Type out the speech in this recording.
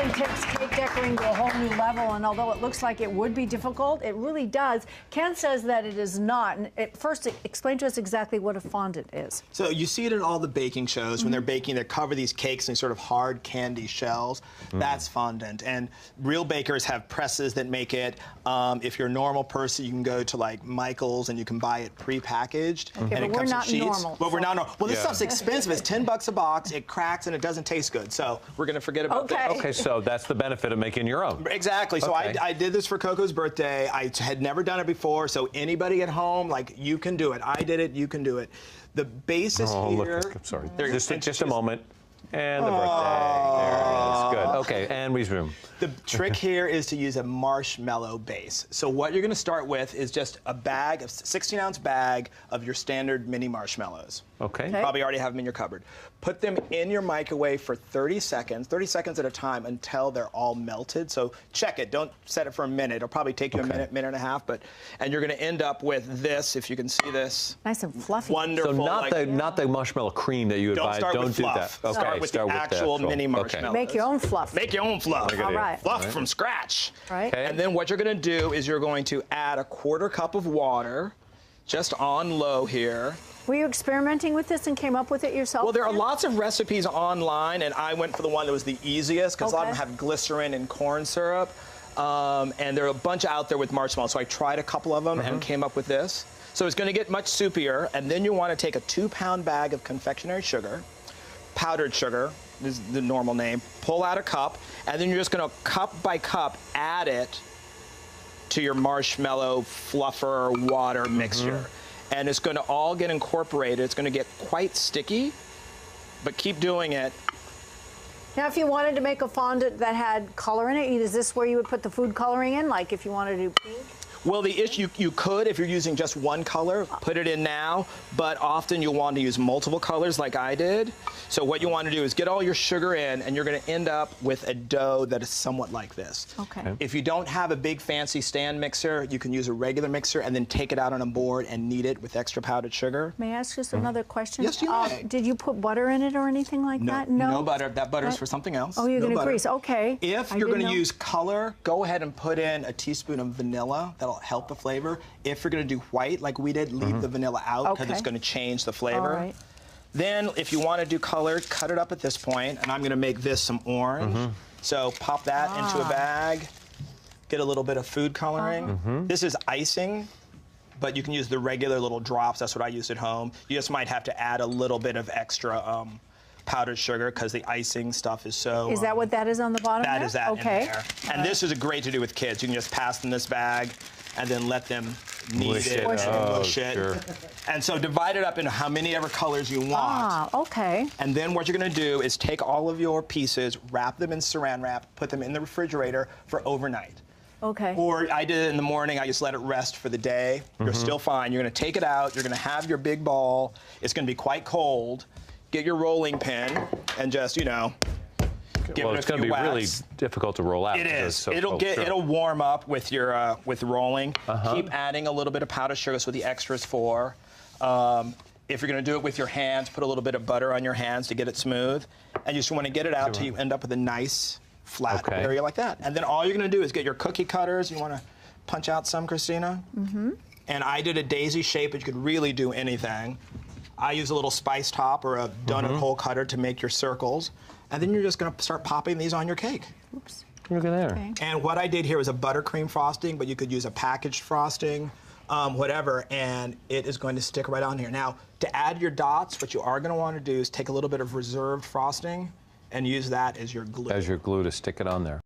decorating takes cake decorating to a whole new level, and although it looks like it would be difficult, it really does. Ken says that it is not. And first, explain to us exactly what a fondant is. So you see it in all the baking shows when they're baking, they cover these cakes in sort of hard candy shells. That's fondant. And real bakers have presses that make it. If you're a normal person, you can go to like Michael's and you can buy it pre-packaged. Okay, and but it we're comes not in sheets. normal. But we're not normal. Well, this Yeah. stuff's expensive. It's $10 a box. It cracks and it doesn't taste good. So we're going to forget about that. Okay, so that's the benefit of making your own. Exactly. So Okay. I did this for Coco's birthday. I had never done it before. So anybody at home, like, you can do it. I did it. You can do it. The basis here. Look, I'm sorry. There you go. Just a moment. And the birthday. There it is. Good. Okay, and we zoom. The trick here is to use a marshmallow base. So what you're going to start with is just a bag, a 16-ounce bag of your standard mini marshmallows. Okay. Probably already have them in your cupboard. Put them in your microwave for 30 seconds at a time until they're all melted. So check it. Don't set it for a minute. It'll probably take you a minute, minute and a half. And you're going to end up with this, if you can see this. Nice and fluffy. Wonderful. So not the marshmallow cream that you would Don't buy. start Don't with do fluff. that. Okay. Start with the actual mini marshmallows. Make your own fluff. Make your own fluff. All right. Fluff from scratch. Right. Okay. And then what you're going to do is you're going to add a 1/4 cup of water, just on low here. Were you experimenting with this and came up with it yourself? Well, there are lots of recipes online, and I went for the one that was the easiest because a lot of them have glycerin and corn syrup. And there are a bunch out there with marshmallows. So I tried a couple of them and came up with this. So it's going to get much soupier. And then you want to take a 2-pound bag of confectionery sugar, powdered sugar, this is the normal name, pull out a cup, and then you're just going to, cup by cup, add it to your marshmallow fluffer water mixture. And it's going to all get incorporated. It's going to get quite sticky, but keep doing it. Now, if you wanted to make a fondant that had color in it, is this where you would put the food coloring in? Like if you wanted to do pink? Well, the issue, you could, if you're using just one color, put it in now, but often you'll want to use multiple colors like I did. So what you want to do is get all your sugar in, and you're going to end up with a dough that is somewhat like this. Okay. If you don't have a big fancy stand mixer, you can use a regular mixer and then take it out on a board and knead it with extra powdered sugar. May I ask just another question? Yes, you may. Did you put butter in it or anything like that? No. No butter. That butter is for something else. Oh, you're no going to butter. grease. Okay. If you're going to use color, go ahead and put in a teaspoon of vanilla. That'll help the flavor. If you're going to do white, like we did, leave the vanilla out because it's going to change the flavor. All right. Then, if you want to do color, cut it up at this point, and I'm going to make this some orange. So pop that into a bag. Get a little bit of food coloring. This is icing, but you can use the regular little drops. That's what I use at home. You just might have to add a little bit of extra powdered sugar because the icing stuff is so... Is that what that is on the bottom That there? is that okay. in there. And this is great to do with kids. You can just pass them this bag and then let them knead it and mush it. Sure. And so divide it up into how many ever colors you want. Ah, okay. And then what you're going to do is take all of your pieces, wrap them in saran wrap, put them in the refrigerator for overnight. Okay. Or I did it in the morning. I just let it rest for the day. You're still fine. You're going to take it out. You're going to have your big ball. It's going to be quite cold. Get your rolling pin and just, you know, give Well, it a it's going to few be really whacks. difficult to roll out. It because is. it's so It'll cold. get. Sure. It'll warm up with your with rolling. Keep adding a little bit of powdered sugar. So the extras for. If you're going to do it with your hands, put a little bit of butter on your hands to get it smooth, and you just want to get it out till you end up with a nice flat area like that. And then all you're going to do is get your cookie cutters. You want to punch out some, Christina? And I did a daisy shape, but you could really do anything. I use a little spice top or a donut hole cutter to make your circles. And then you're just going to start popping these on your cake. Oops. Look at there. Okay. And what I did here was a buttercream frosting, but you could use a packaged frosting, whatever, and it is going to stick right on here. Now, to add your dots, what you are going to want to do is take a little bit of reserved frosting and use that as your glue. As your glue to stick it on there.